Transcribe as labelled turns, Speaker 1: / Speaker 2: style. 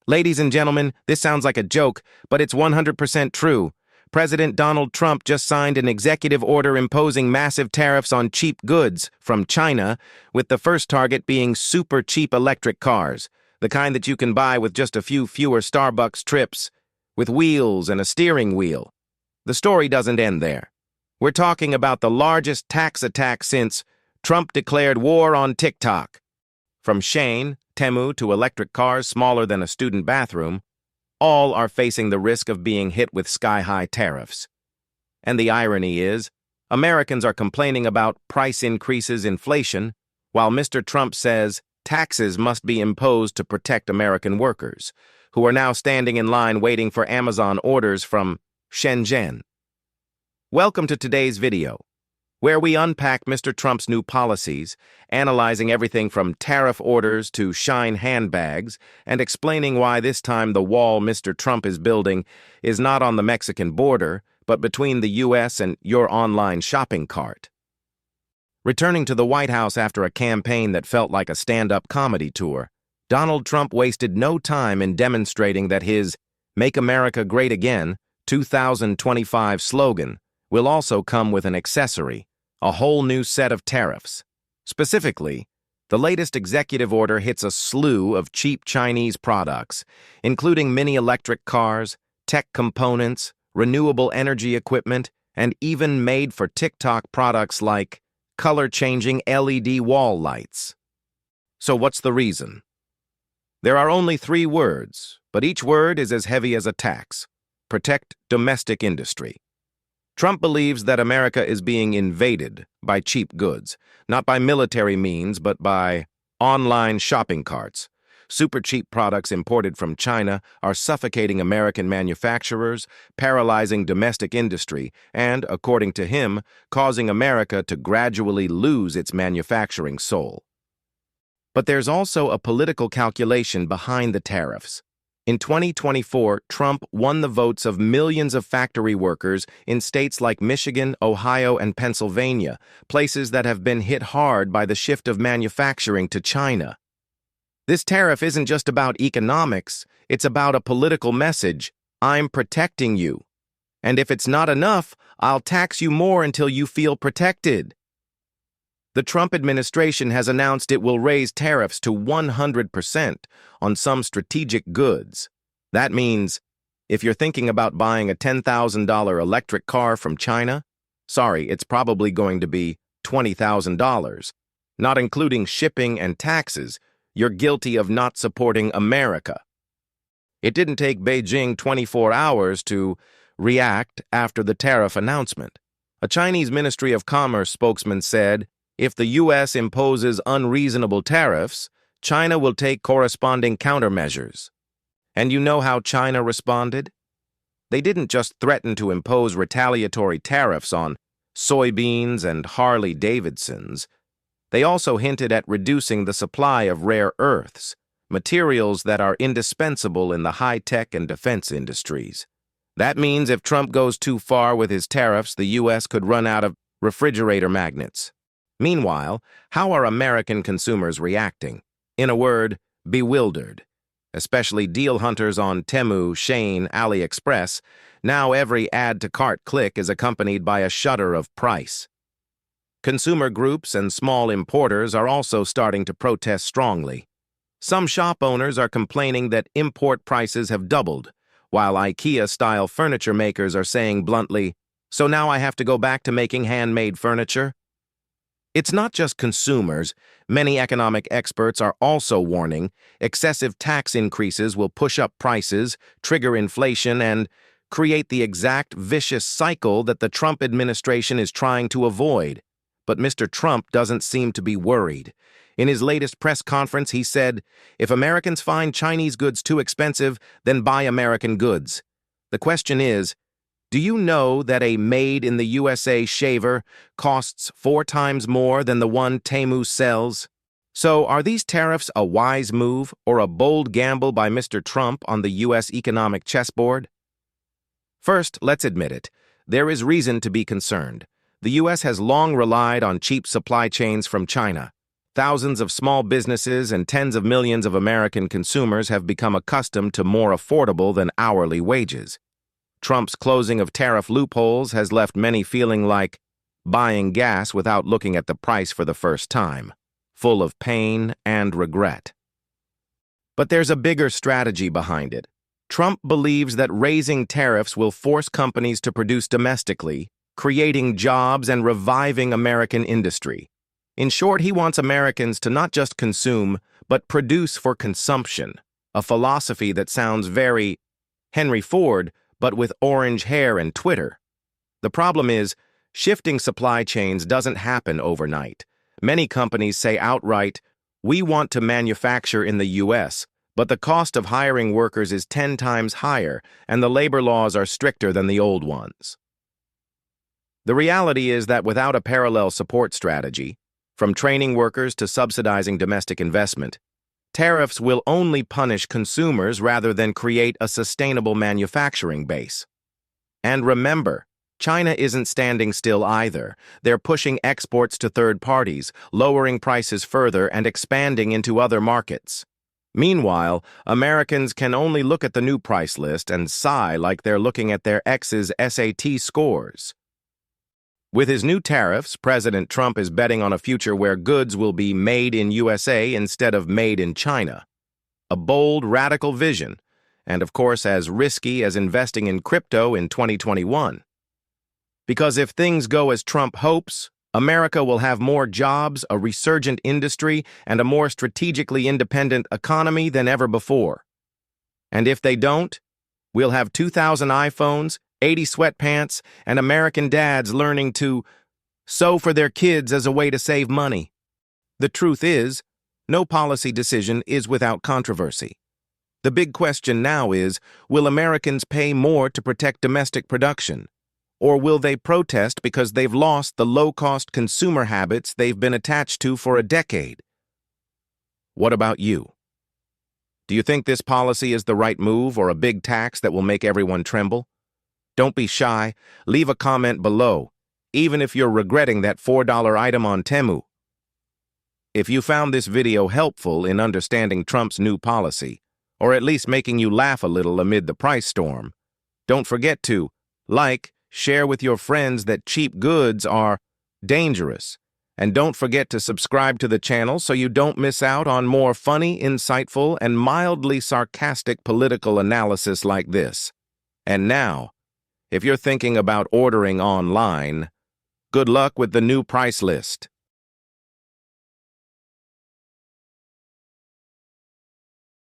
Speaker 1: Ladies and gentlemen, this sounds like a joke, but it's 100% true. President Donald Trump just signed an executive order imposing massive tariffs on cheap goods from China, with the first target being super cheap electric cars, the kind that you can buy with just a few fewer Starbucks trips, with wheels and a steering wheel. The story doesn't end there. We're talking about the largest tax attack since Trump declared war on TikTok. From Shein, Temu to electric cars smaller than a student bathroom, all are facing the risk of being hit with sky-high tariffs. And the irony is, Americans are complaining about price increases, inflation, while Mr. Trump says taxes must be imposed to protect American workers, who are now standing in line waiting for Amazon orders from Shenzhen. Welcome to today's video, where we unpack Mr. Trump's new policies, analyzing everything from tariff orders to Shein handbags, and explaining why this time the wall Mr. Trump is building is not on the Mexican border, but between the U.S. and your online shopping cart. Returning to the White House after a campaign that felt like a stand-up comedy tour, Donald Trump wasted no time in demonstrating that his "Make America Great Again" 2025 slogan will also come with an accessory, a whole new set of tariffs. Specifically, the latest executive order hits a slew of cheap Chinese products, including mini electric cars, tech components, renewable energy equipment, and even made-for TikTok products like color-changing LED wall lights. So what's the reason? There are only 3 words, but each word is as heavy as a tax: protect domestic industry. Trump believes that America is being invaded by cheap goods, not by military means, but by online shopping carts. Super cheap products imported from China are suffocating American manufacturers, paralyzing domestic industry, and, according to him, causing America to gradually lose its manufacturing soul. But there's also a political calculation behind the tariffs. In 2024, Trump won the votes of millions of factory workers in states like Michigan, Ohio, and Pennsylvania, places that have been hit hard by the shift of manufacturing to China. This tariff isn't just about economics, it's about a political message: I'm protecting you. And if it's not enough, I'll tax you more until you feel protected. The Trump administration has announced it will raise tariffs to 100% on some strategic goods. That means, if you're thinking about buying a $10,000 electric car from China, sorry, it's probably going to be $20,000. Not including shipping and taxes, you're guilty of not supporting America. It didn't take Beijing 24 hours to react after the tariff announcement. A Chinese Ministry of Commerce spokesman said, if the U.S. imposes unreasonable tariffs, China will take corresponding countermeasures. And you know how China responded? They didn't just threaten to impose retaliatory tariffs on soybeans and Harley-Davidsons. They also hinted at reducing the supply of rare earths, materials that are indispensable in the high-tech and defense industries. That means if Trump goes too far with his tariffs, the U.S. could run out of refrigerator magnets. Meanwhile, how are American consumers reacting? In a word, bewildered. Especially deal hunters on Temu, Shein, AliExpress. Now every add-to-cart click is accompanied by a shudder of price. Consumer groups and small importers are also starting to protest strongly. Some shop owners are complaining that import prices have doubled, while IKEA-style furniture makers are saying bluntly, "So now I have to go back to making handmade furniture?" It's not just consumers. Many economic experts are also warning excessive tax increases will push up prices, trigger inflation, and create the exact vicious cycle that the Trump administration is trying to avoid. But Mr. Trump doesn't seem to be worried. In his latest press conference, he said, if Americans find Chinese goods too expensive, then buy American goods. The question is, do you know that a made-in-the-USA shaver costs 4 times more than the one Temu sells? So are these tariffs a wise move or a bold gamble by Mr. Trump on the U.S. economic chessboard? First, let's admit it. There is reason to be concerned. The U.S. has long relied on cheap supply chains from China. Thousands of small businesses and tens of millions of American consumers have become accustomed to more affordable than hourly wages. Trump's closing of tariff loopholes has left many feeling like buying gas without looking at the price for the first time, full of pain and regret. But there's a bigger strategy behind it. Trump believes that raising tariffs will force companies to produce domestically, creating jobs and reviving American industry. In short, he wants Americans to not just consume, but produce for consumption, a philosophy that sounds very Henry Ford, but with orange hair and Twitter. The problem is, shifting supply chains doesn't happen overnight. Many companies say outright, "We want to manufacture in the U.S., but the cost of hiring workers is 10 times higher, and the labor laws are stricter than the old ones." The reality is that without a parallel support strategy, from training workers to subsidizing domestic investment, tariffs will only punish consumers rather than create a sustainable manufacturing base. And remember, China isn't standing still either. They're pushing exports to third parties, lowering prices further and expanding into other markets. Meanwhile, Americans can only look at the new price list and sigh like they're looking at their ex's SAT scores. With his new tariffs, President Trump is betting on a future where goods will be made in USA instead of made in China. A bold, radical vision, and of course as risky as investing in crypto in 2021. Because if things go as Trump hopes, America will have more jobs, a resurgent industry, and a more strategically independent economy than ever before. And if they don't, we'll have 2,000 iPhones, 80 sweatpants, and American dads learning to sew for their kids as a way to save money. The truth is, no policy decision is without controversy. The big question now is, will Americans pay more to protect domestic production? Or will they protest because they've lost the low-cost consumer habits they've been attached to for a decade? What about you? Do you think this policy is the right move or a big tax that will make everyone tremble? Don't be shy. Leave a comment below, even if you're regretting that $4 item on Temu. If you found this video helpful in understanding Trump's new policy, or at least making you laugh a little amid the price storm, don't forget to share with your friends that cheap goods are dangerous. And don't forget to subscribe to the channel so you don't miss out on more funny, insightful, and mildly sarcastic political analysis like this. And now, if you're thinking about ordering online, good luck with the new price list.